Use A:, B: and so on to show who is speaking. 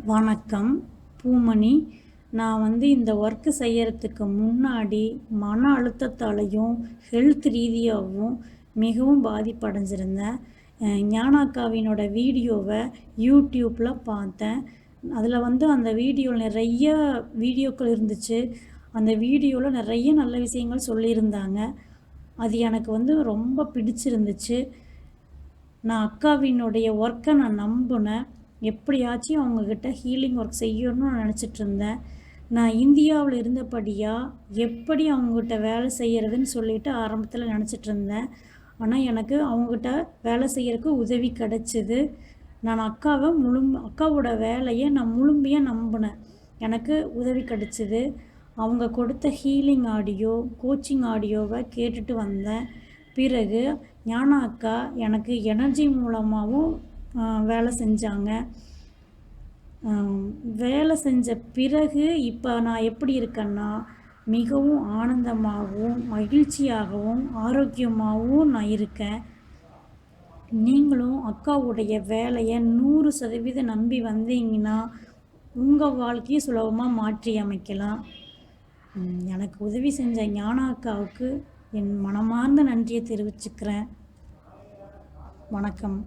A: வணக்கம். பூமணி. நான் இந்த ஒர்க்கு செய்யறதுக்கு முன்னாடி மன அழுத்தத்தாலையும், ஹெல்த் ரீதியாவும் மிகவும் பாதிப்படைஞ்சிருந்தேன். ஞானா அக்காவினோட வீடியோவை யூடியூப்பில் பார்த்தேன். அதில் அந்த வீடியோவில் நிறைய வீடியோக்கள் இருந்துச்சு. அந்த வீடியோவில் நிறைய நல்ல விஷயங்கள் சொல்லியிருந்தாங்க. அது எனக்கு ரொம்ப பிடிச்சிருந்துச்சு. நான் அக்காவினுடைய ஒர்க்கை நான் நம்பினேன். எப்படியாச்சும் அவங்கக்கிட்ட ஹீலிங் ஒர்க் செய்யணும்னு நான் நினச்சிட்டு இருந்தேன். நான் இந்தியாவில் இருந்தபடியாக எப்படி அவங்கக்கிட்ட வேலை செய்கிறதுன்னு சொல்லிட்டு ஆரம்பத்தில் நினச்சிட்டு இருந்தேன். ஆனால் எனக்கு அவங்கக்கிட்ட வேலை செய்கிறதுக்கு உதவி கிடச்சிது. நான் அக்காவோட வேலையை நான் முழுமையாக நம்பினேன். எனக்கு உதவி கிடச்சிது. அவங்க கொடுத்த ஹீலிங் ஆடியோ, கோச்சிங் ஆடியோவை கேட்டுட்டு வந்தேன். பிறகு ஞானா அக்கா எனக்கு எனர்ஜி மூலமாகவும் வேலை செஞ்சாங்க. வேலை செஞ்ச பிறகு இப்போ நான் எப்படி இருக்கேன்னா, மிகவும் ஆனந்தமாகவும், மகிழ்ச்சியாகவும், ஆரோக்கியமாகவும் நான் இருக்கேன். நீங்களும் அக்காவுடைய வேலையை 100% நம்பி வந்தீங்கன்னா, உங்கள் வாழ்க்கையை சுலபமாக மாற்றி அமைக்கலாம். எனக்கு உதவி செஞ்ச ஞானா அக்காவுக்கு என் மனமார்ந்த நன்றியை தெரிவிச்சுக்கிறேன். வணக்கம்.